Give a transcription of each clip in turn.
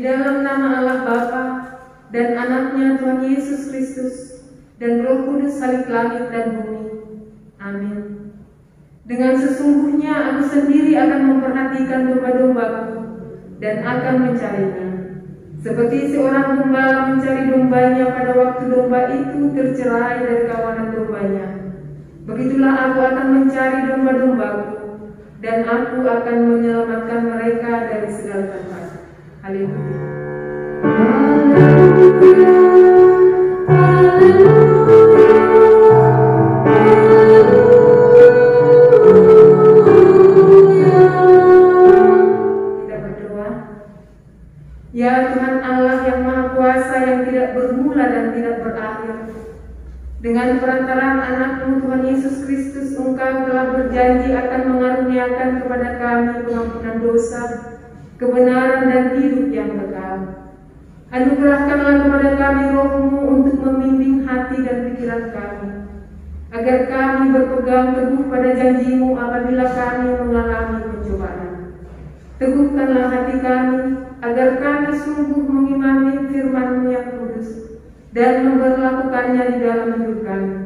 dalam nama Allah Bapa dan Anaknya Tuhan Yesus Kristus dan Roh Kudus Salib langit dan bumi. Amin. Dengan sesungguhnya aku sendiri akan memperhatikan domba-dombaku dan akan mencarinya. Seperti seorang gembala mencari dombanya pada waktu domba itu tercerai dari kawanan dombanya, begitulah aku akan mencari domba-dombaku dan aku akan menyelamatkan mereka dari segala tempat. Haleluya. Kita berdoa. Ya Tuhan Allah yang Maha Kuasa, yang tidak bermula dan tidak berakhir, dengan perantaraan Anak-Mu Tuhan Yesus Kristus, Engkau telah berjanji akan mengaruniakan kepada kami pengampunan dosa, kebenaran dan hidup yang kekal. Anugerahkanlah kepada kami Roh-Mu untuk membimbing hati dan pikiran kami, agar kami berpegang teguh pada janji-Mu apabila kami mengalami pencobaan. Teguhkanlah hati kami, agar kami sungguh mengimani firman-Mu yang kudus dan memperlakukannya di dalam hidup kami,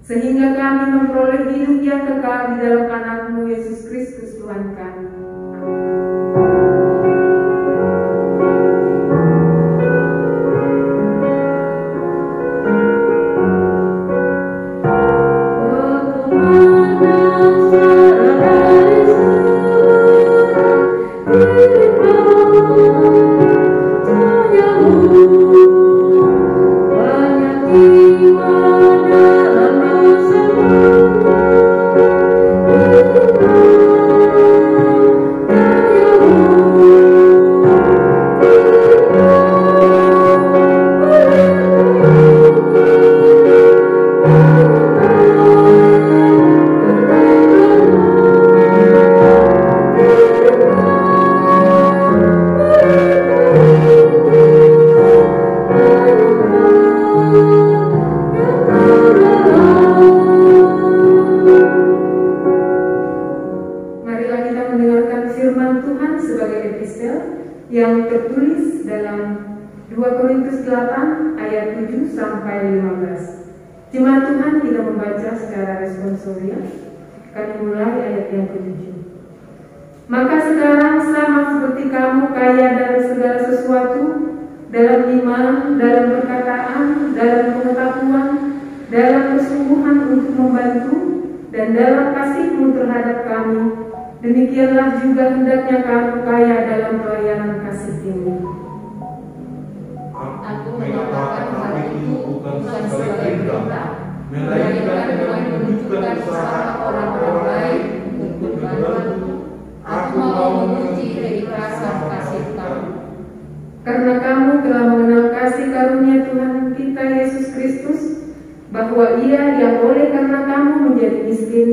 sehingga kami memperoleh hidup yang kekal di dalam Anak-Mu Yesus Kristus Tuhan kami. Yang tertulis dalam 2 Korintus 8 ayat 7 sampai 15. Jemaat Tuhan, kita membaca secara responsorial. Kami mulai ayat yang ke-7. Maka sekarang sama seperti kamu kaya dalam segala sesuatu, dalam iman, dalam perkataan, dalam pengetahuan, dalam kesungguhan untuk membantu, dan dalam kasih-Mu terhadap kami, demikianlah juga hendaknya kamu kaya dalam pelayanan kasih ini. Aku mengatakan hal itu bukan sebagai perintah, melainkan dengan menunjukkan usaha orang-orang lain untuk membantu. Aku mau menguji keikhlasan kasih kamu. Karena kamu telah mengenal kasih karunia Tuhan kita Yesus Kristus, bahwa Ia yang oleh karena kamu menjadi miskin,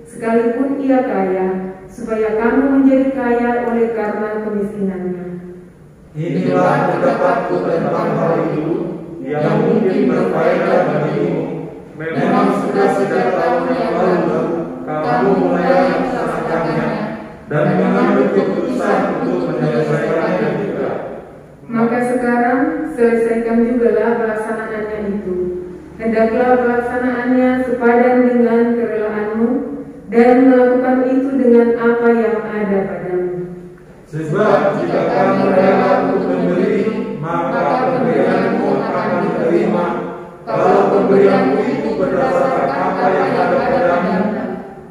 sekalipun Ia kaya, supaya kamu menjadi kaya oleh karena kemiskinannya. Inilah pendapatku tentang hal itu yang mungkin berfaedah bagimu. Memang sudah sejak tahun yang lalu kamu mulai melaksanakannya dan mengambil keputusan untuk menyelesaikannya juga. Maka sekarang selesaikan jugalah pelaksanaannya itu. Hendaklah pelaksanaannya sepadan dengan kerelaanmu, dan melakukan itu dengan apa yang ada padamu. Sebab jika kamu rela untuk memberi, maka pemberianmu akan diterima. Kalau pemberianmu itu berdasarkan apa yang ada padamu,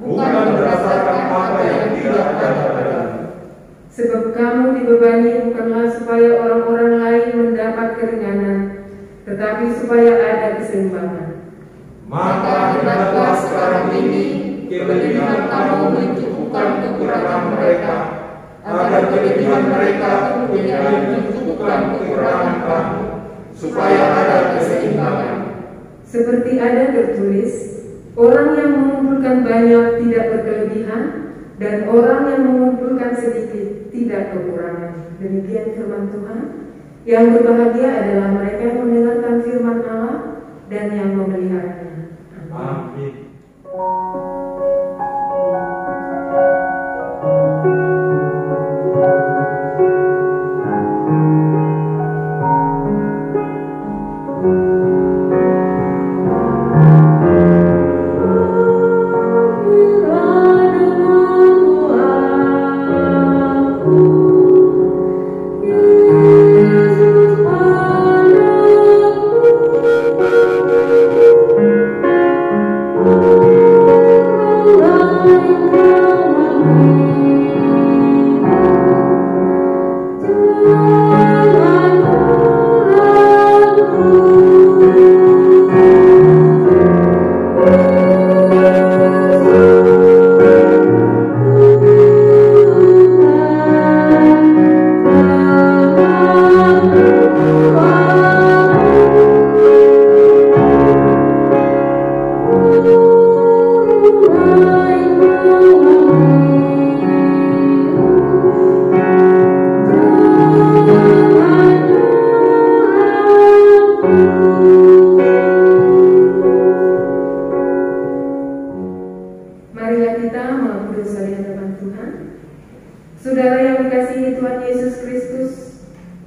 bukan berdasarkan apa yang tidak ada padamu. Sebab kamu dibebani bukanlah supaya orang-orang lain mendapat keringanan, tetapi supaya ada keseimbangan. Maka hendaklah sekarang ini kelebihan kamu mencukupkan kekurangan mereka, agar kelebihan mereka menjadi mencukupkan kekurangan kamu, supaya ada keseimbangan. Seperti ada tertulis, orang yang mengumpulkan banyak tidak berkelebihan, dan orang yang mengumpulkan sedikit tidak kekurangan. Demikian firman Tuhan. Yang berbahagia adalah mereka yang mendengarkan firman Allah dan yang memeliharanya. Amin.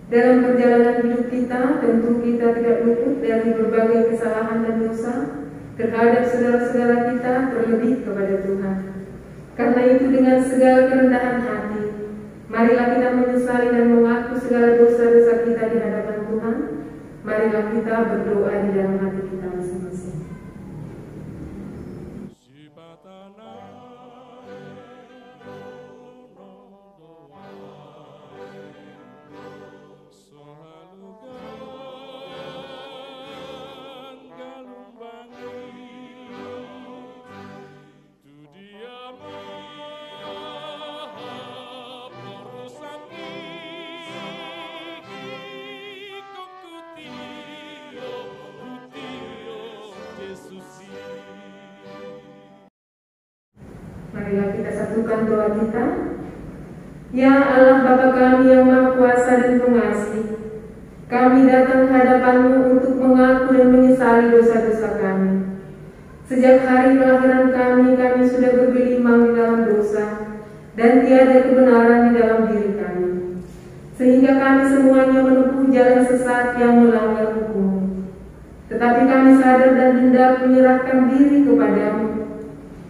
Dalam perjalanan hidup kita, tentu kita tidak luput dari berbagai kesalahan dan dosa terhadap saudara-saudara kita, terlebih kepada Tuhan. Karena itu dengan segala kerendahan hati, marilah kita menyesali dan mengaku segala dosa-dosa kita di hadapan Tuhan. Marilah kita berdoa di dalam hati kita masing-masing. Marilah kita satukan doa kita. Ya Allah Bapa kami yang Maha Kuasa dan Pengasih, kami datang ke hadapan-Mu untuk mengaku dan menyesali dosa-dosa kami. Sejak hari kelahiran kami sudah bergelimang di dalam dosa dan tiada kebenaran di dalam diri kami, sehingga kami semuanya menempuh jalan sesat yang melanggar hukum-Mu. Tetapi kami sadar dan hendak menyerahkan diri kepada-Mu,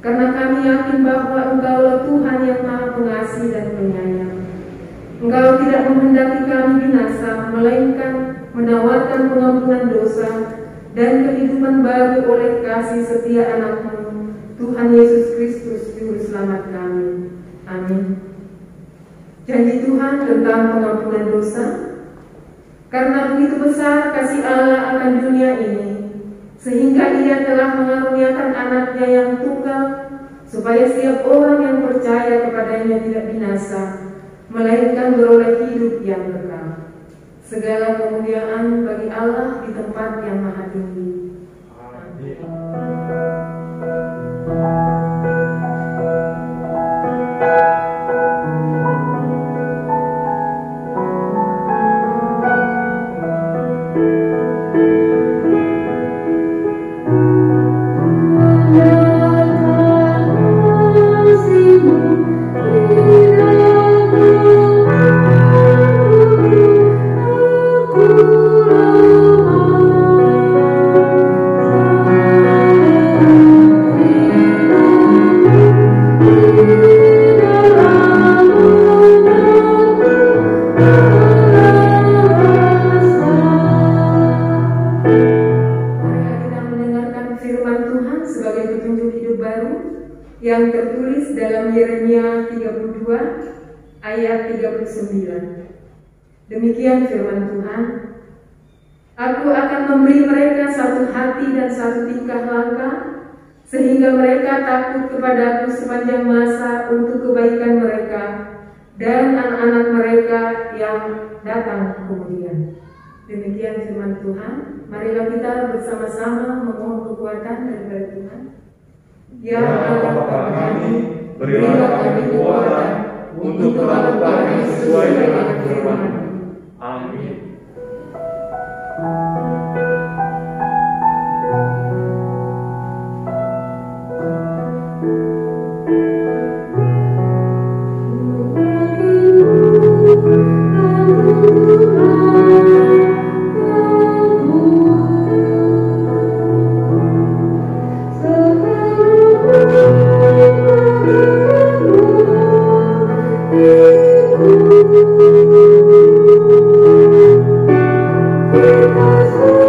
karena kami yakin bahwa Engkaulah Tuhan yang Maha Pengasih dan Penyayang. Engkau tidak menghendaki kami binasa, melainkan menawarkan pengampunan dosa dan kehidupan baru oleh kasih setia Anak-Mu, Tuhan Yesus Kristus, Juru Selamat kami. Amin. Janji Tuhan tentang pengampunan dosa. Karena begitu besar kasih Allah akan dunia ini, sehingga Ia telah mengaruniakan Anaknya yang tunggal, supaya setiap orang yang percaya kepadanya tidak binasa, melainkan beroleh hidup yang kekal. Segala kemuliaan bagi Allah di tempat yang maha tinggi. Yang tertulis dalam Yeremia 32 ayat 39. Demikian firman Tuhan. Aku akan memberi mereka satu hati dan satu tingkah langkah, sehingga mereka takut kepadaku sepanjang masa untuk kebaikan mereka dan anak-anak mereka yang datang kemudian. Demikian firman Tuhan. Marilah kita bersama-sama memohon kekuatan daripada Tuhan. Ya Allah Bapa kami, berilah kami kekuatan untuk melakukan yang sesuai dengan firman-Mu. Amin. Because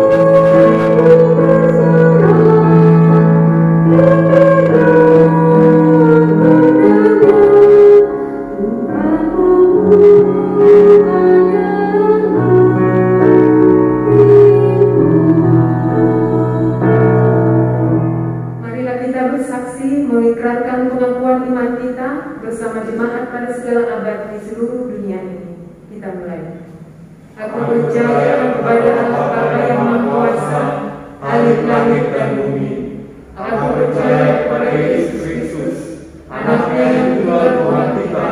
Aku percaya kepada Allah Bapa yang Maha Kuasa, Khalik langit dan bumi. Aku percaya kepada Yesus Kristus, Anaknya yang tunggal Tuhan kita,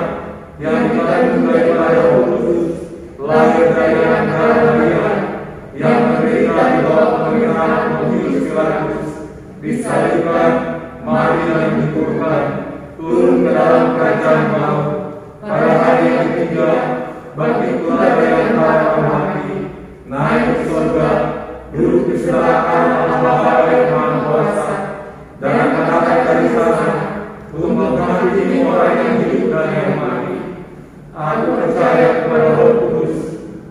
yang dikandung dari Roh Kudus, lahir dari anak Maria, yang menderita di bawah pemerintahan Pontius Pilatus, disalibkan, mati dan dikuburkan, turun ke dalam kerajaan maut, pada hari yang ketiga bangkit pula dari antara mati, naik ke surga, duduk di sebelah kanan Allah Bapa yang Maha Kuasa, dan akan datang dari sana untuk menghakimi orang yang hidup dan yang mati. Aku percaya kepada Roh Kudus,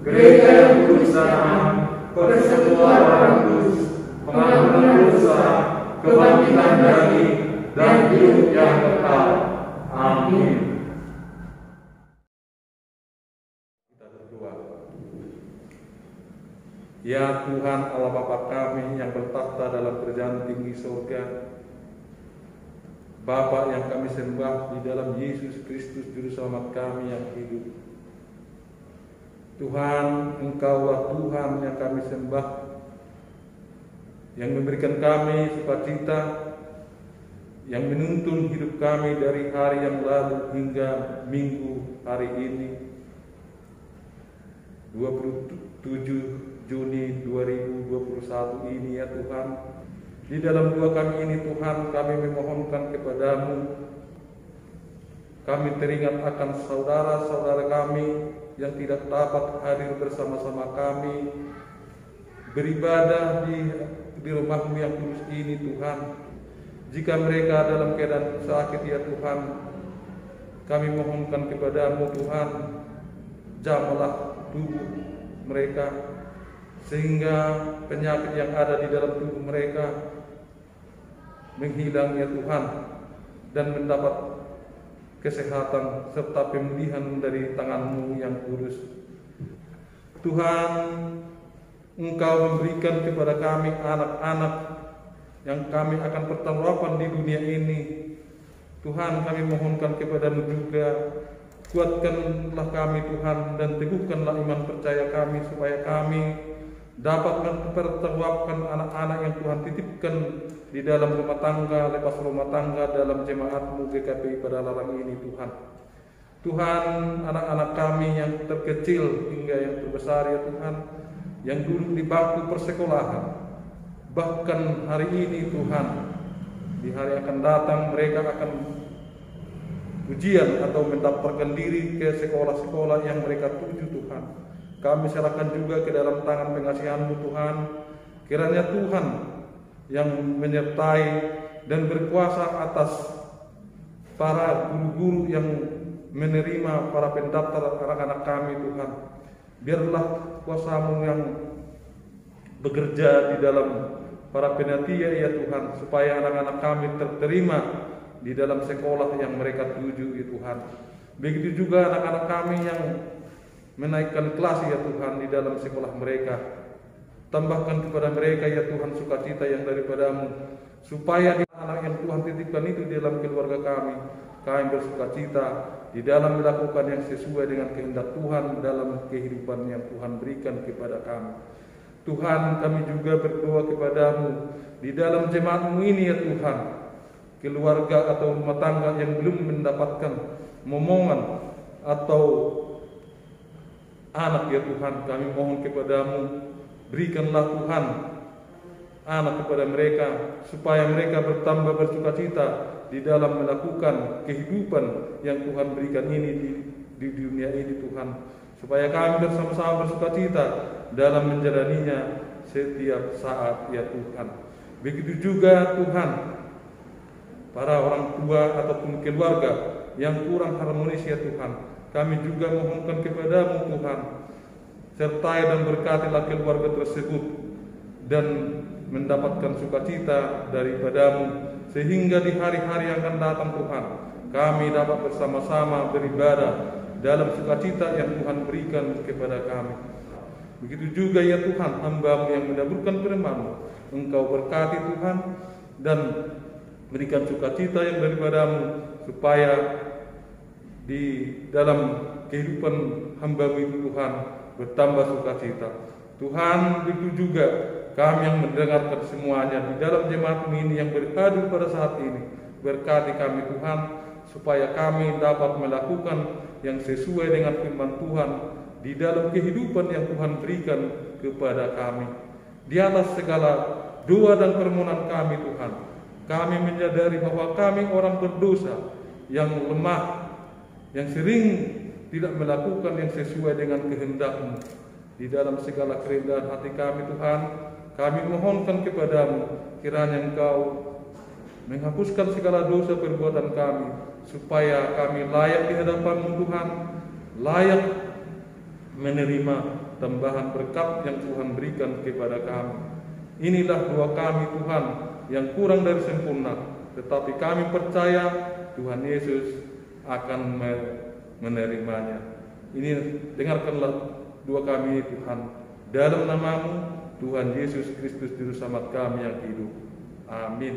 gereja yang kudus dan aman, persekutuan orang kudus, pengampunan dosa, kebangkitan daging, dan hidup yang kekal. Amin. Kita berdoa. Ya Tuhan Allah Bapa kami yang bertakhta dalam kerajaan tinggi surga, Bapa yang kami sembah di dalam Yesus Kristus Juru Selamat kami yang hidup. Tuhan, Engkaulah Tuhan yang kami sembah, yang memberikan kami sukacita, yang menuntun hidup kami dari hari yang lalu hingga minggu hari ini, 27 Juni 2021 ini ya Tuhan. Di dalam doa kami ini Tuhan, kami memohonkan kepadamu, kami teringat akan saudara-saudara kami yang tidak dapat hadir bersama-sama kami beribadah di rumahmu yang kudus ini Tuhan. Jika mereka dalam keadaan sakit ya Tuhan, kami mohonkan kepadamu Tuhan, jamahlah tubuh mereka, sehingga penyakit yang ada di dalam tubuh mereka menghilang ya Tuhan, dan mendapat kesehatan serta pemulihan dari tangan-Mu yang kudus. Tuhan, Engkau memberikan kepada kami anak-anak yang kami akan pertanggungjawabkan di dunia ini. Tuhan, kami mohonkan kepadamu juga, kuatkanlah kami Tuhan, dan teguhkanlah iman percaya kami, supaya kami dapat mempertanggungjawabkan anak-anak yang Tuhan titipkan di dalam rumah tangga, lepas rumah tangga, dalam jemaat-Mu GKPI pada larang ini Tuhan. Tuhan, anak-anak kami yang terkecil hingga yang terbesar ya Tuhan, yang duduk di bangku persekolahan, bahkan hari ini Tuhan, di hari akan datang mereka akan ujian atau mendaftarkan diri ke sekolah-sekolah yang mereka tuju Tuhan. Kami serahkan juga ke dalam tangan pengasihan-Mu Tuhan. Kiranya Tuhan yang menyertai dan berkuasa atas para guru-guru yang menerima para pendaftar anak-anak kami Tuhan. Biarlah kuasa-Mu yang bekerja di dalam para panitia ya Tuhan, supaya anak-anak kami terterima di dalam sekolah yang mereka tuju ya Tuhan. Begitu juga anak-anak kami yang menaikkan kelas ya Tuhan di dalam sekolah mereka. Tambahkan kepada mereka ya Tuhan sukacita yang daripada-Mu, supaya anak yang Tuhan titipkan itu di dalam keluarga kami bersukacita di dalam melakukan yang sesuai dengan kehendak Tuhan dalam kehidupan yang Tuhan berikan kepada kami. Tuhan, kami juga berdoa kepada-Mu di dalam jemaat-Mu ini ya Tuhan, keluarga atau rumah tangga yang belum mendapatkan momongan atau anak ya Tuhan, kami mohon kepada-Mu, berikanlah Tuhan anak kepada mereka, supaya mereka bertambah bersukacita di dalam melakukan kehidupan yang Tuhan berikan ini di dunia ini Tuhan, supaya kami bersama-sama bersukacita dalam menjalaninya setiap saat ya Tuhan. Begitu juga Tuhan, para orang tua ataupun keluarga yang kurang harmonis ya Tuhan, kami juga mohonkan kepada-Mu Tuhan, sertai dan berkatilah keluarga tersebut dan mendapatkan sukacita daripada-Mu, sehingga di hari-hari yang akan datang Tuhan, kami dapat bersama-sama beribadah dalam sukacita yang Tuhan berikan kepada kami. Begitu juga ya Tuhan, hamba-Mu yang mendaburkan firman-Mu, Engkau berkati Tuhan, dan berikan sukacita yang daripada-Mu, supaya di dalam kehidupan hamba-Mu itu Tuhan, bertambah sukacita. Tuhan, begitu juga kami yang mendengarkan semuanya di dalam jemaat ini yang berhadir pada saat ini. Berkati kami Tuhan, supaya kami dapat melakukan yang sesuai dengan firman Tuhan di dalam kehidupan yang Tuhan berikan kepada kami. Di atas segala doa dan permohonan kami Tuhan, kami menyadari bahwa kami orang berdosa yang lemah, yang sering tidak melakukan yang sesuai dengan kehendak-Mu. Di dalam segala kerendahan hati kami Tuhan, kami mohonkan kepadamu, kiranya Engkau menghapuskan segala dosa perbuatan kami, supaya kami layak di hadapan-Mu Tuhan, layak menerima tambahan berkat yang Tuhan berikan kepada kami. Inilah doa kami Tuhan yang kurang dari sempurna, tetapi kami percaya Tuhan Yesus akan menerimanya. Ini dengarkanlah doa kami Tuhan, dalam nama-Mu Tuhan Yesus Kristus Juru Selamat kami yang hidup. Amin.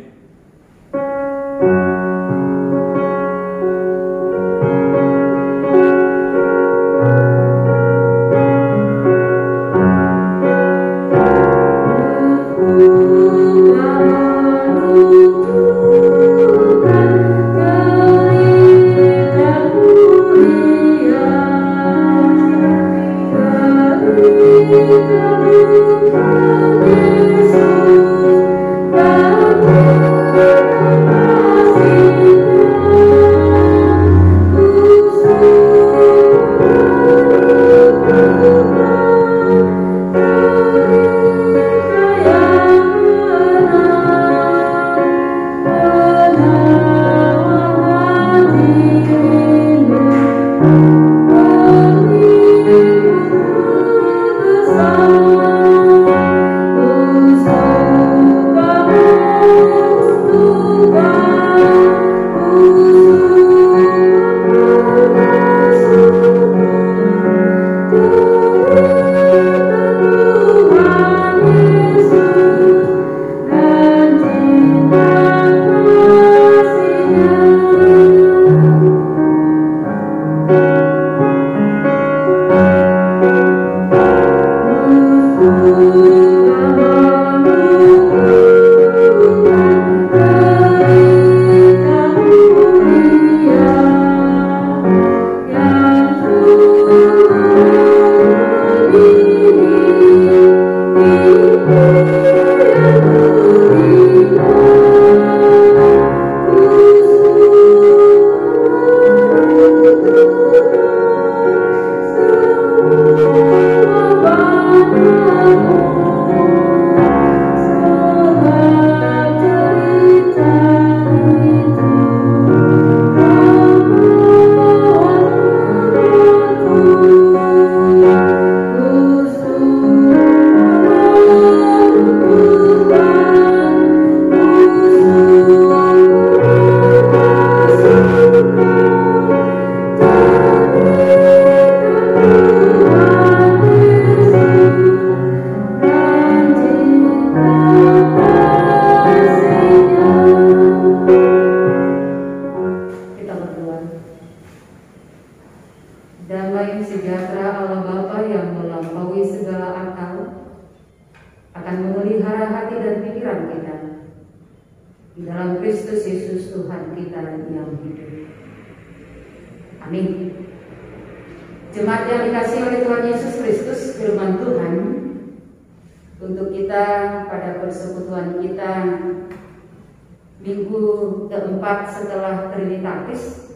Setelah Trinitatis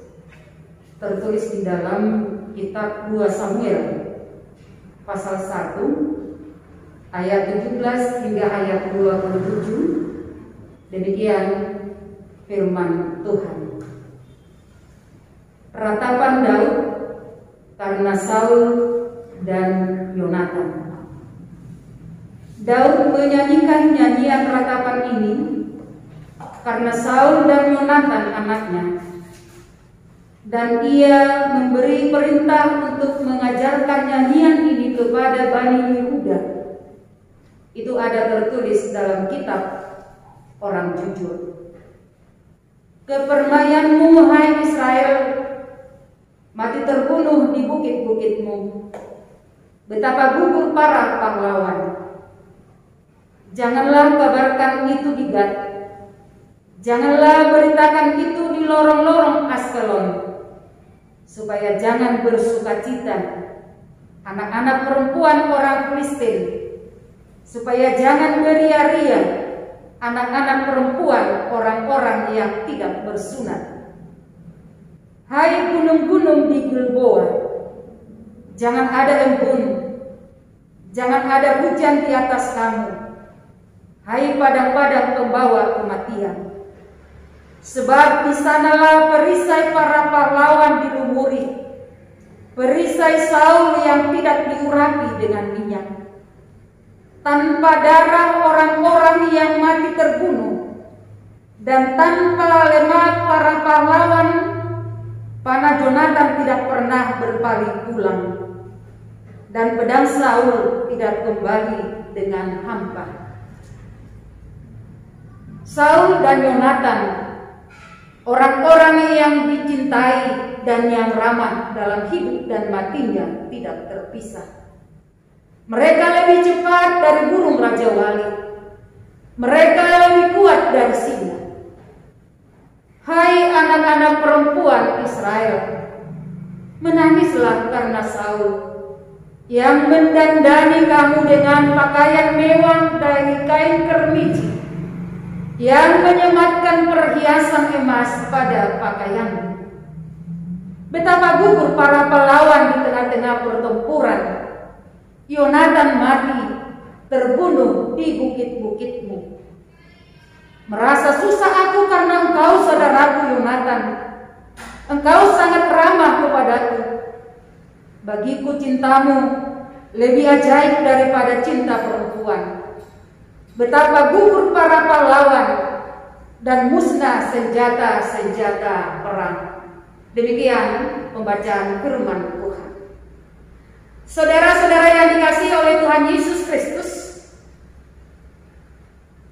tertulis di dalam kitab 2 Samuel pasal 1 ayat 17 hingga ayat 27. Demikian firman Tuhan. Ratapan Daud karena Saul dan Yonatan. Daud menyanyikan nyanyian ratapan ini karena Saul dan Yonatan anaknya, dan ia memberi perintah untuk mengajarkan nyanyian ini kepada Bani Yehuda. Itu ada tertulis dalam kitab Orang Jujur. Kepermayanmu, hai Israel, mati terbunuh di bukit-bukitmu. Betapa gugur para pahlawan. Janganlah kabarkan itu di Gat. Janganlah beritakan itu di lorong-lorong Askelon, supaya jangan bersukacita anak-anak perempuan orang Filistin, supaya jangan beria-ria anak-anak perempuan orang-orang yang tidak bersunat. Hai gunung-gunung di Gilboa, jangan ada embun, jangan ada hujan di atas kamu. Hai padang-padang pembawa kematian, sebab di sanalah perisai para pahlawan dilumuri, perisai Saul yang tidak diurapi dengan minyak. Tanpa darah orang-orang yang mati terbunuh, dan tanpa lemak para pahlawan, panah Jonatan tidak pernah berpaling pulang, dan pedang Saul tidak kembali dengan hampa. Saul dan Yonatan, orang-orang yang dicintai dan yang ramah dalam hidup dan matinya, tidak terpisah. Mereka lebih cepat dari burung raja wali, mereka lebih kuat dari singa. Hai anak-anak perempuan Israel, menangislah karena Saul yang mendandani kamu dengan pakaian mewah dari kain kermiji, yang menyematkan perhiasan emas pada pakaianmu. Betapa gugur para pahlawan di tengah-tengah pertempuran. Yonatan mati, terbunuh di bukit-bukitmu. Merasa susah aku karena engkau, saudaraku Yonatan. Engkau sangat ramah kepadaku. Bagiku cintamu lebih ajaib daripada cinta perempuan. Betapa gugur para pahlawan dan musnah senjata-senjata perang. Demikian pembacaan firman Tuhan. Saudara-saudara yang dikasihi oleh Tuhan Yesus Kristus,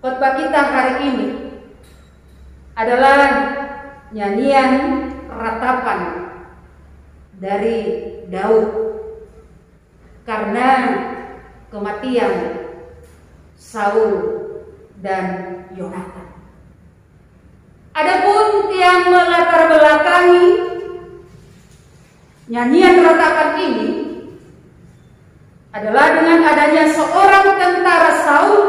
khotbah kita hari ini adalah nyanyian ratapan dari Daud karena kematian Saul dan Yonatan. Adapun yang melatar belakangi nyanyian ratapan ini adalah dengan adanya seorang tentara Saul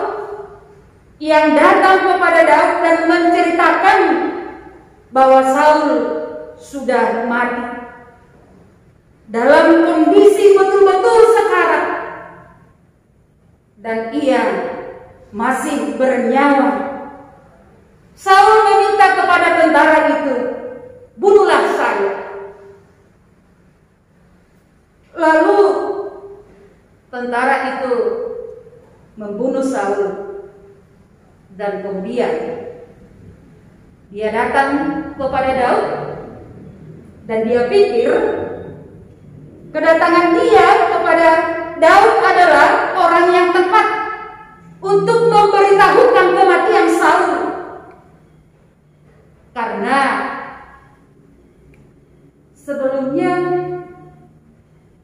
yang datang kepada Daud dan menceritakan bahwa Saul sudah mati dalam kondisi betul-betul sekarat dan ia masih bernyawa. Saul meminta kepada tentara itu, bunuhlah saya. Lalu tentara itu membunuh Saul dan kemudian dia datang kepada Daud dan dia pikir kedatangan dia kepada Daud adalah orang yang tepat untuk memberitahukan kematian Saul, karena sebelumnya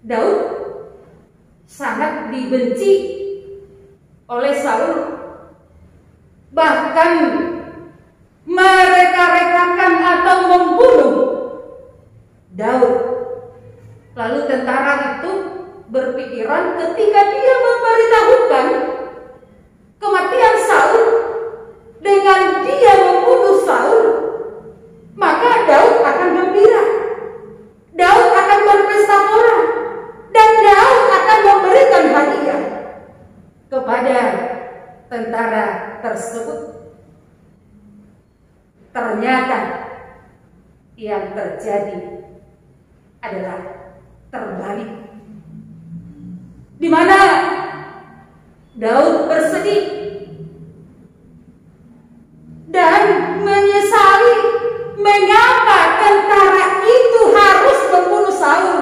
Daud sangat dibenci oleh Saul, bahkan mereka-rekakan atau membunuh Daud. Lalu tentara itu berpikiran ketika dia memberitahukan kematian Saul dengan dia membunuh Saul, maka Daud akan gembira, Daud akan berpesta pora, dan Daud akan memberikan hadiah kepada tentara tersebut. Ternyata yang terjadi adalah terbalik, di mana Daud bersedih dan menyesali mengapa tentara itu harus membunuh Saul,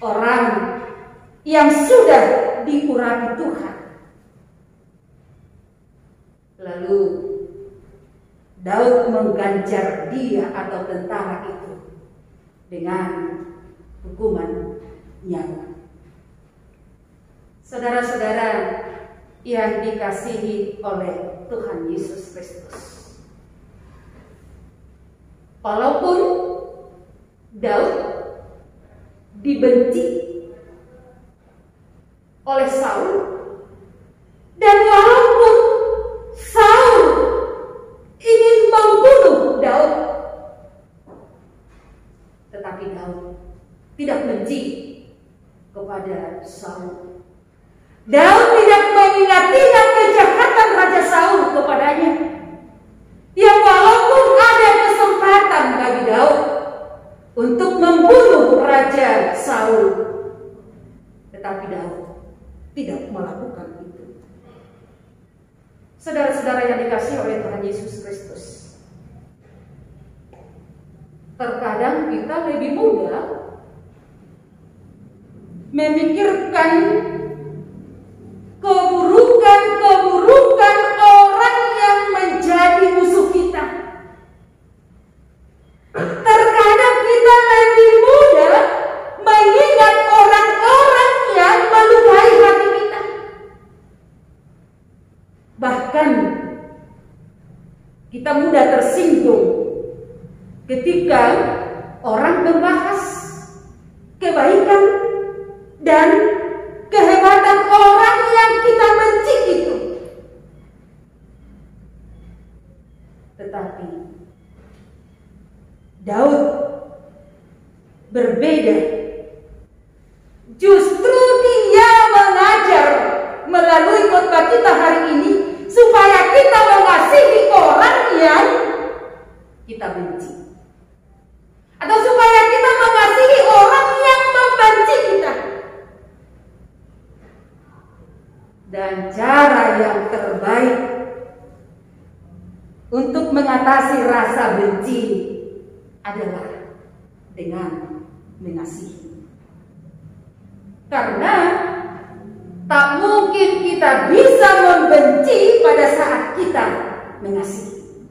orang yang sudah diurapi Tuhan. Lalu Daud mengganjar dia atau tentara itu dengan hukuman nyawa. Saudara-saudara yang dikasihi oleh Tuhan Yesus Kristus, walaupun Daud dibenci oleh Saul, dan walaupun Saul ingin membunuh Daud, tetapi Daud tidak benci kepada Saul. Daud tidak mengingat-ingat kejahatan Raja Saul kepadanya, yang walaupun ada kesempatan bagi Daud untuk membunuh Raja Saul, tetapi Daud tidak melakukan itu. Saudara-saudara yang dikasihi oleh Tuhan Yesus Kristus, terkadang kita lebih mudah memikirkan keburukan-keburukan orang yang menjadi musuh kita. Terkadang kita lebih mudah mengingat orang-orang yang melukai hati kita. Bahkan kita mudah tersinggung ketika orang membahas kebaikan dan kehebatan orang yang kita benci itu. Tetapi Daud berbeda. Justru dia mengajar melalui khotbah kita hari ini supaya kita mengasihi orang yang kita benci, atau supaya kita mengasihi orang yang membenci kita. Dan cara yang terbaik untuk mengatasi rasa benci adalah dengan mengasihi. Karena tak mungkin kita bisa membenci pada saat kita mengasihi.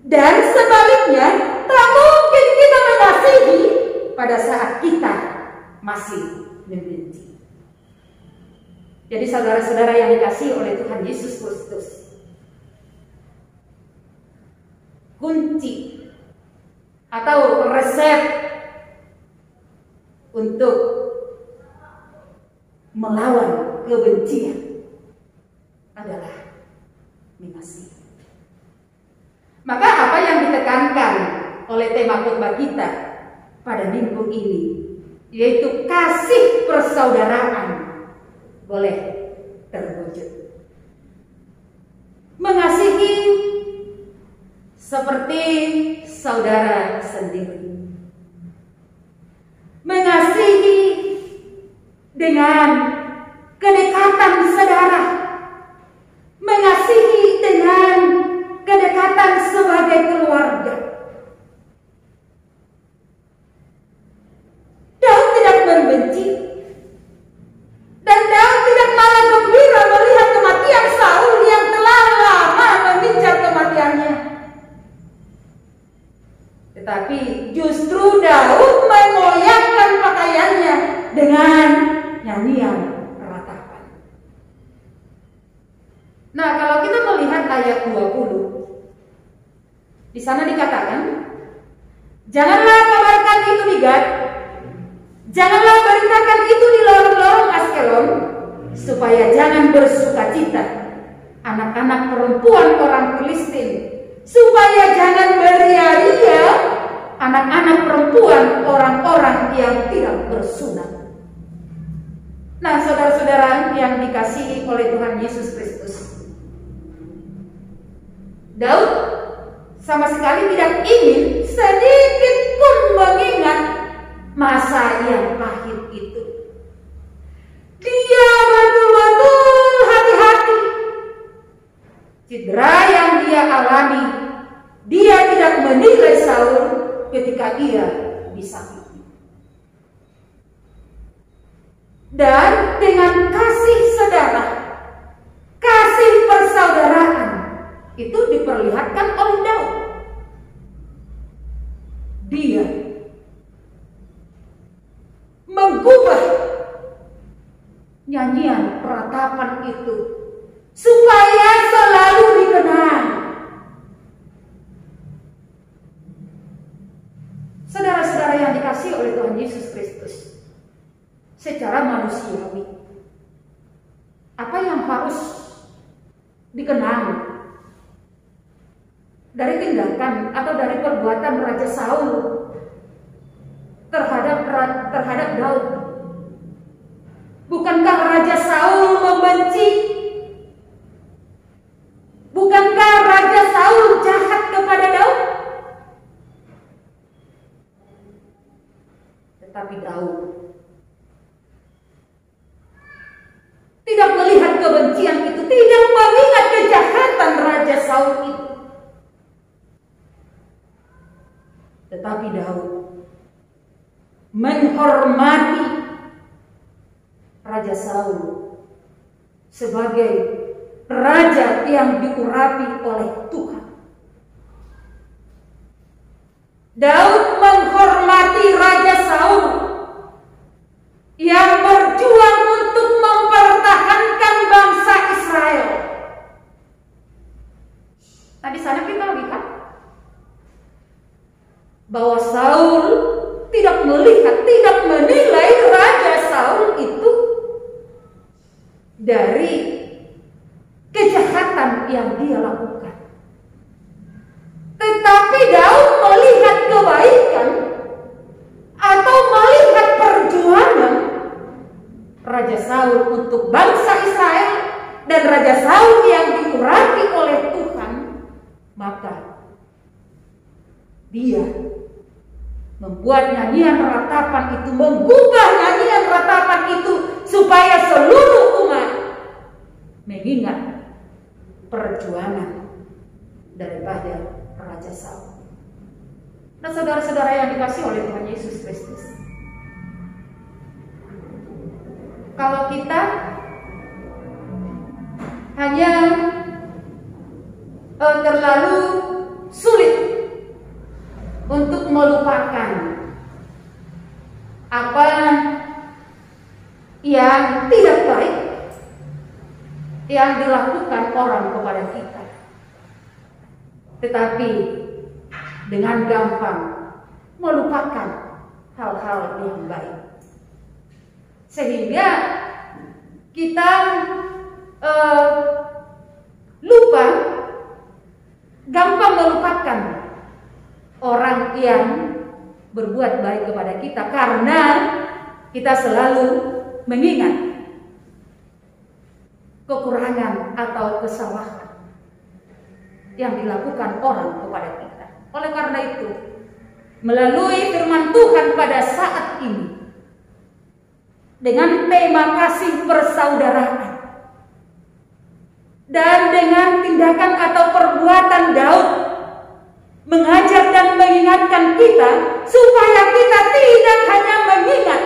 Dan sebaliknya, tak mungkin kita mengasihi pada saat kita masih membenci. Jadi saudara-saudara yang dikasihi oleh Tuhan Yesus Kristus, kunci atau resep untuk melawan kebencian adalah mengasihi. Maka apa yang ditekankan oleh tema khotbah kita pada minggu ini, yaitu kasih persaudaraan, boleh terwujud. Mengasihi seperti saudara sendiri. Mengasihi dengan kedekatan saudara. Mengasihi dengan kedekatan sebagai keluarga. Daud tidak membenci, dan Daud tidak malah gembira melihat kematian Saul yang telah lama mengincar kematiannya. Tetapi justru Daud mengoyakkan pakaiannya dengan nyanyian ratapan. Nah, kalau kita melihat ayat 20, di sana dikatakan, janganlah kabarkan itu di Gad, janganlah beritakan itu di lorong-lorong Askelon, supaya jangan bersukacita anak-anak perempuan orang Filistin, supaya jangan beria-ria anak-anak perempuan orang-orang yang tidak bersunat. Nah, saudara-saudara yang dikasihi oleh Tuhan Yesus Kristus, Daud sama sekali tidak ingin sedikit pun mengingat masa yang pahit itu. Dia betul-betul hati-hati. Cedera yang dia alami, dia tidak menilai Saul ketika ia disakiti. Dan dengan kasih saudara, kasih persaudaraan itu diperlihatkan oleh Daud. Dia mengubah nyanyian ratapan itu supaya selalu dikenang. Saudara-saudara yang dikasihi oleh Tuhan Yesus Kristus, secara manusiawi, apa yang harus dikenang dari tindakan atau dari perbuatan Raja Saul terhadap Daud? Bukankah Raja Saul membenci? Bukankah Raja Saul jahat kepada Daud? Tetapi Daud tidak melihat kebencian itu, tidak mengingat kejahatan Raja Saul itu. Tetapi Daud menghormati Raja Saul sebagai raja yang diurapi oleh Tuhan. Daud menghormati Raja Saul yang berjuang untuk mempertahankan bangsa Israel. Tadi sana kita lihat bahwa Saul tidak melihat, tidak menilai Raja Saul itu dari kejahatan yang dia lakukan. Tetapi Daud melihat kebaikan atau melihat perjuangan Raja Saul untuk bangsa Israel dan Raja Saul yang diurapi oleh Tuhan, maka dia membuat nyanyian ratapan itu, mengubah nyanyian ratapan itu supaya seluruh umat mengingat perjuangan daripada Raja Saul. Nah, saudara-saudara yang dikasihi oleh Tuhan Yesus Kristus, kalau kita hanya terlalu sulit untuk melupakan apa yang tidak baik yang dilakukan orang kepada kita, tetapi dengan gampang melupakan hal-hal yang baik, sehingga kita lupa, gampang melupakan orang yang berbuat baik kepada kita karena kita selalu mengingat kekurangan atau kesalahan yang dilakukan orang kepada kita. Oleh karena itu, melalui firman Tuhan pada saat ini, dengan tema kasih persaudaraan dan dengan tindakan atau perbuatan Daud, mengajak dan mengingatkan kita supaya kita tidak hanya mengingat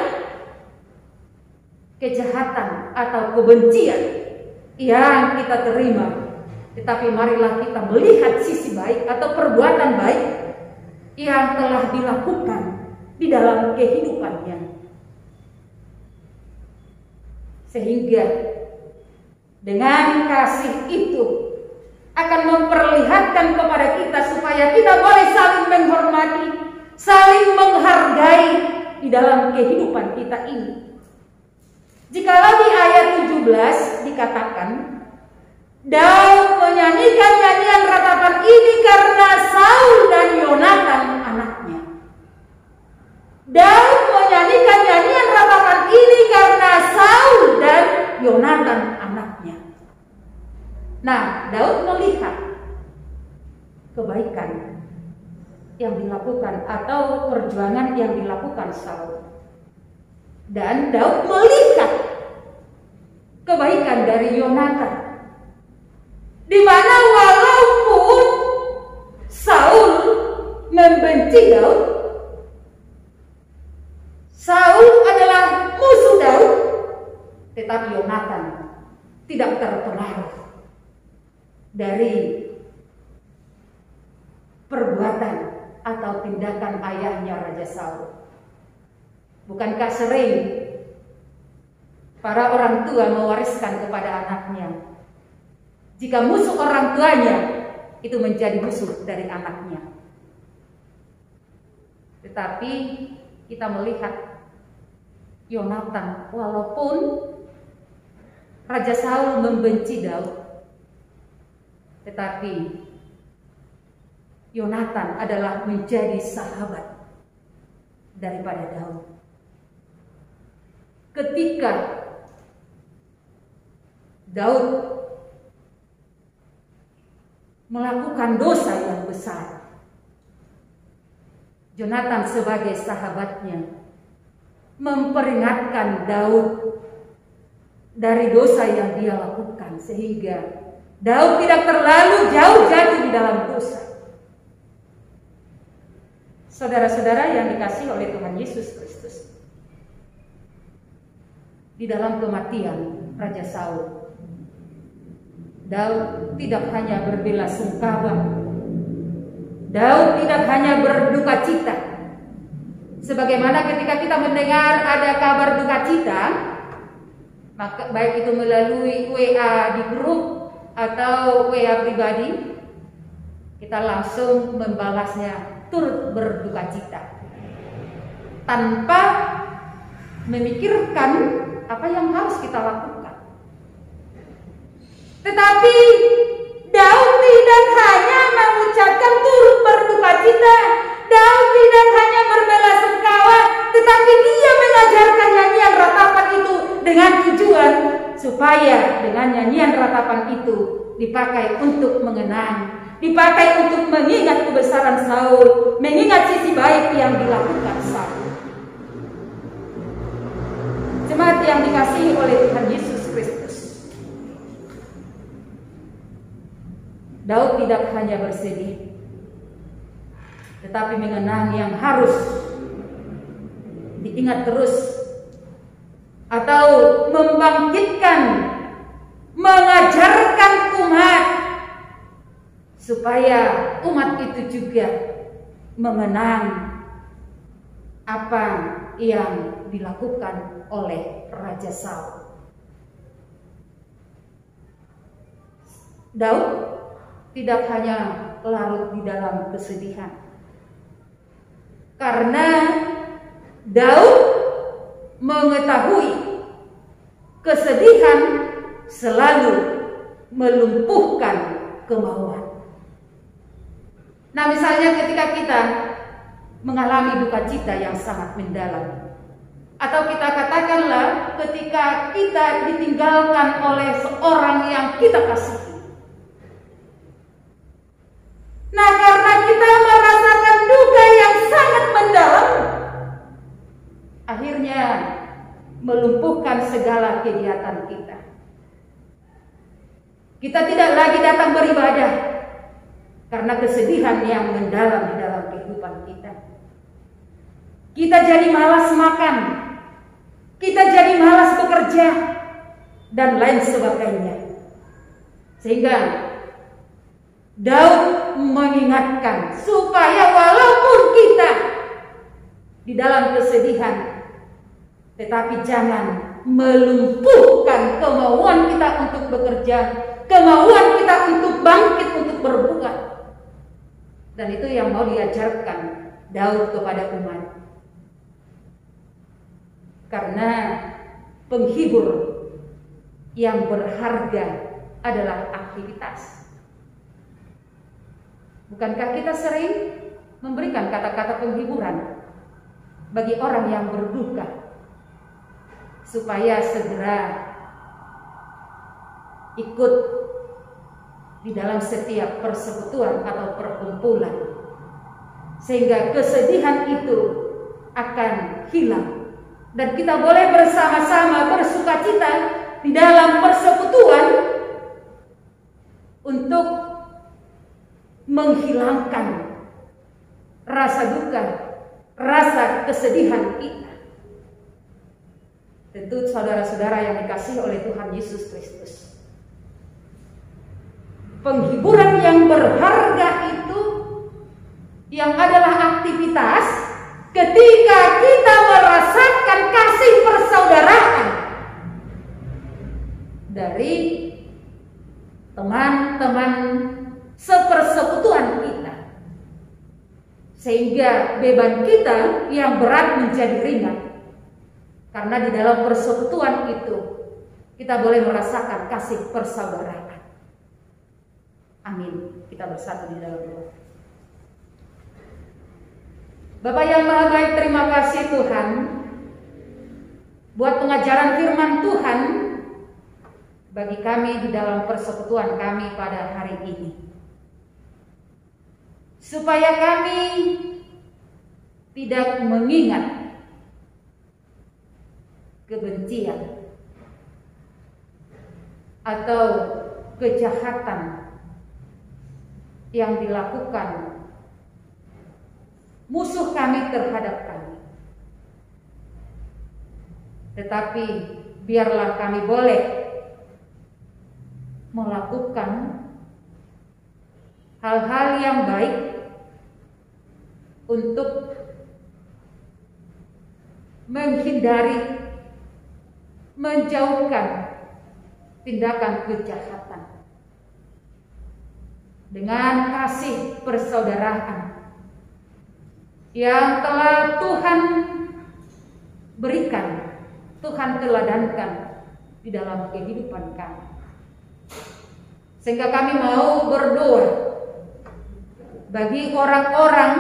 kejahatan atau kebencian yang kita terima, tetapi marilah kita melihat sisi baik atau perbuatan baik yang telah dilakukan di dalam kehidupannya, sehingga dengan kasih itu akan memperlihatkan kepada kita supaya kita boleh saling menghormati, saling menghargai di dalam kehidupan kita ini. Jikalau di ayat 17 dikatakan, Daud menyanyikan nyanyian ratapan ini karena Saul dan Yonatan anaknya. Daud menyanyikan nyanyian ratapan ini karena Saul dan Yonatan anaknya. Nah, Daud melihat kebaikan yang dilakukan atau perjuangan yang dilakukan Saul. Dan Daud melihat kebaikan dari Yonatan, di mana walaupun Saul membenci Daud, Saul adalah musuh Daud, tetapi Yonatan tidak terpengaruh dari perbuatan atau tindakan ayahnya Raja Saul. Bukankah sering para orang tua mewariskan kepada anaknya. Jika musuh orang tuanya, itu menjadi musuh dari anaknya. Tetapi kita melihat Yonatan, walaupun Raja Saul membenci Daud, tetapi Yonatan adalah menjadi sahabat daripada Daud. Ketika Daud melakukan dosa yang besar, Yonatan sebagai sahabatnya memperingatkan Daud dari dosa yang dia lakukan, sehingga Daud tidak terlalu jauh jatuh di dalam dosa. Saudara-saudara yang dikasihi oleh Tuhan Yesus Kristus, di dalam kematian Raja Saul, Daud tidak hanya berbelasungkawa, Daud tidak hanya berduka cita. Sebagaimana ketika kita mendengar ada kabar duka cita, maka baik itu melalui WA di grup atau WA pribadi, kita langsung membalasnya turut berduka cita, tanpa memikirkan apa yang harus kita lakukan. Tetapi Daud tidak hanya mengucapkan turut berduka cita, Daud tidak hanya berbelasungkawa, tetapi dia mengajarkan nyanyian ratapan itu dengan tujuan supaya dengan nyanyian ratapan itu dipakai untuk mengenang, dipakai untuk mengingat kebesaran Saul, mengingat sisi baik yang dilakukan Saul. Jemaat yang dikasihi oleh Tuhan Yesus Kristus, Daud tidak hanya bersedih, tetapi mengenang yang harus diingat terus, atau membangkitkan, mengajarkan umat supaya umat itu juga mengenang apa yang dilakukan oleh Raja Saul. Daud tidak hanya larut di dalam kesedihan, karena Daud mengetahui kesedihan selalu melumpuhkan kemauan. Nah, misalnya ketika kita mengalami duka cita yang sangat mendalam, atau kita katakanlah ketika kita ditinggalkan oleh seorang yang kita kasihi. Nah, karena kita merasakan duka yang sangat mendalam, akhirnya melumpuhkan segala kegiatan kita. Kita tidak lagi datang beribadah karena kesedihan yang mendalam di dalam kehidupan kita. Kita jadi malas makan, kita jadi malas bekerja, dan lain sebagainya. Sehingga Daud mengingatkan supaya walaupun kita di dalam kesedihan, tetapi jangan melumpuhkan kemauan kita untuk bekerja, kemauan kita untuk bangkit, untuk berbuat. Dan itu yang mau diajarkan Daud kepada umat. Karena penghibur yang berharga adalah aktivitas. Bukankah kita sering memberikan kata-kata penghiburan bagi orang yang berduka, supaya segera ikut di dalam setiap persekutuan atau perkumpulan, sehingga kesedihan itu akan hilang dan kita boleh bersama-sama bersukacita di dalam persekutuan untuk menghilangkan rasa duka, rasa kesedihan kita. Tentu saudara-saudara yang dikasihi oleh Tuhan Yesus Kristus, penghiburan yang berharga itu yang adalah aktivitas ketika kita merasakan kasih persaudaraan dari teman-teman sepersekutuan kita, sehingga beban kita yang berat menjadi ringan. Karena di dalam persekutuan itu kita boleh merasakan kasih persaudaraan. Amin. Kita bersatu di dalam doa. Bapak yang Maha Baik, terima kasih Tuhan buat pengajaran firman Tuhan bagi kami di dalam persekutuan kami pada hari ini, supaya kami tidak mengingat kebencian atau kejahatan yang dilakukan musuh kami terhadap kami. Tetapi biarlah kami boleh melakukan hal-hal yang baik untuk menghindari, menjauhkan tindakan kejahatan dengan kasih persaudaraan yang telah Tuhan berikan, Tuhan teladankan di dalam kehidupan kami. Sehingga kami mau berdoa bagi orang-orang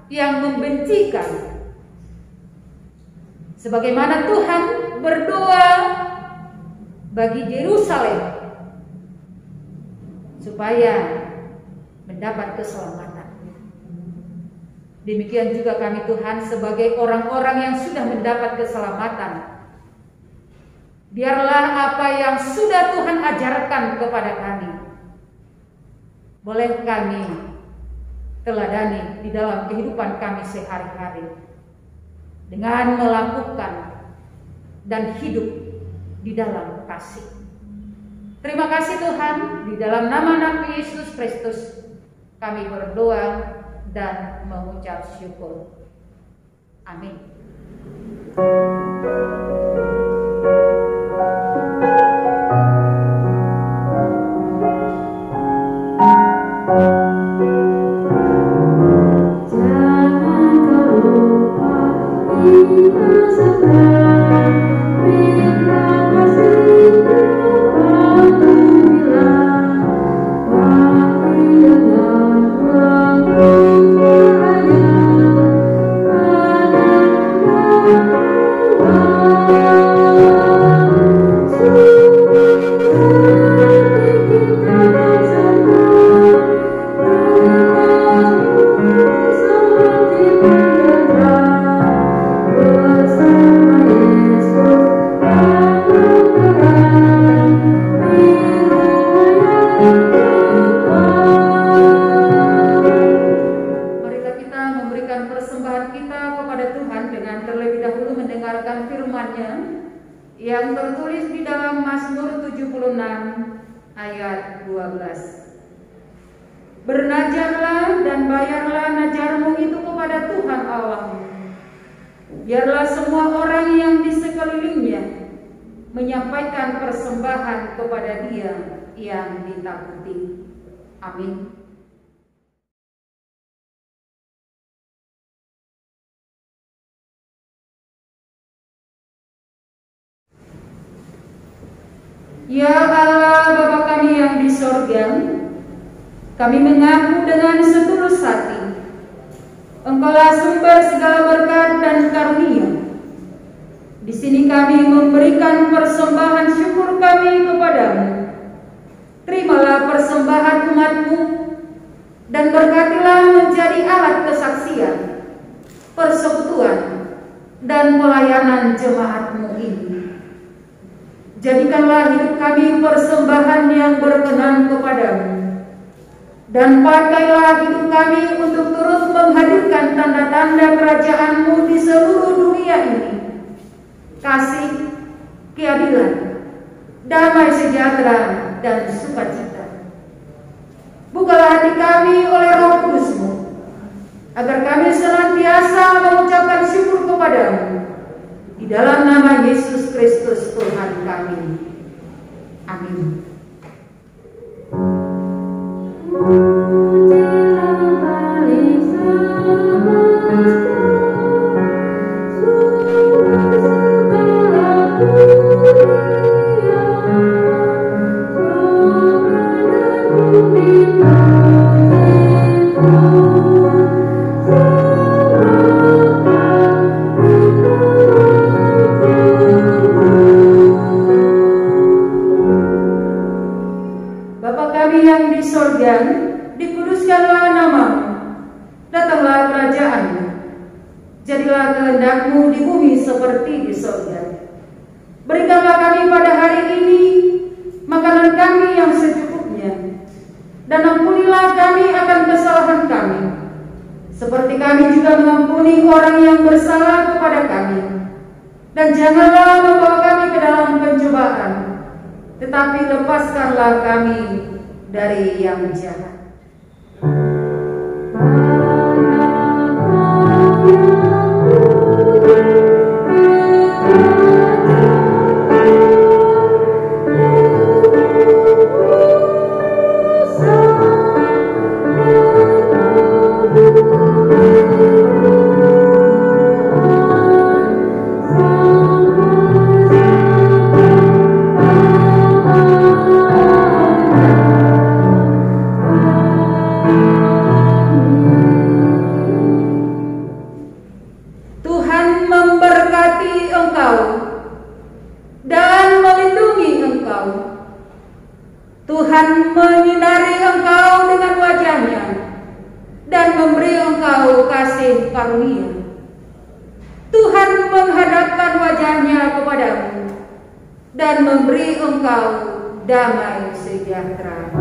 yang membenci kami, sebagaimana Tuhan berdoa bagi Yerusalem supaya mendapat keselamatan. Demikian juga kami Tuhan sebagai orang-orang yang sudah mendapat keselamatan, biarlah apa yang sudah Tuhan ajarkan kepada kami boleh kami teladani di dalam kehidupan kami sehari-hari dengan melakukan dan hidup di dalam kasih. Terima kasih Tuhan, di dalam nama Nabi Yesus Kristus kami berdoa dan mengucap syukur. Amin. Yang tertulis di dalam Mazmur 76 ayat 12. Bernajarlah dan bayarlah najarmu itu kepada Tuhan Allahmu. Biarlah semua orang yang di sekelilingnya menyampaikan persembahan kepada Dia yang ditakuti. Amin. Ya Allah, Bapa kami yang di sorga, kami mengaku dengan setulus hati Engkaulah sumber segala berkat dan karunia. Di sini kami memberikan persembahan syukur kami kepadamu. Terimalah persembahan umat-Mu dan berkatilah menjadi alat kesaksian, persekutuan, dan pelayanan jemaat-Mu ini. Jadikanlah hidup kami persembahan yang berkenan kepadamu, dan pakailah hidup kami untuk turut menghadirkan tanda-tanda kerajaan-Mu di seluruh dunia ini. Kasih, keadilan, damai sejahtera, dan sukacita. Bukalah hati kami oleh Roh Kudus-Mu, agar kami senantiasa mengucapkan syukur kepadamu. Di dalam nama Yesus Kristus Tuhan kami. Amin. Bapa kami yang di sorga, dikuduskanlah namamu, datanglah kerajaanmu, jadilah kehendak-Mu di bumi seperti di sorga. Berikanlah kami pada hari ini makanan kami yang secukupnya, dan ampunilah kami akan kesalahan kami, seperti kami juga mengampuni orang yang bersalah kepada kami. Dan janganlah membawa kami ke dalam pencobaan, tetapi lepaskanlah kami dari yang jahat. Tuhan menyinari engkau dengan wajah-Nya dan memberi engkau kasih karunia. Tuhan menghadapkan wajah-Nya kepadamu dan memberi engkau damai sejahtera.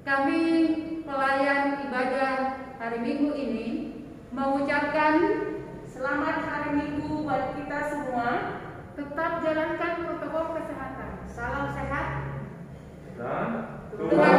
Kami pelayan ibadah hari Minggu ini mengucapkan Selamat hari Minggu buat kita semua. tetap jalankan protokol kesehatan. Salam sehat. Dan Tuhan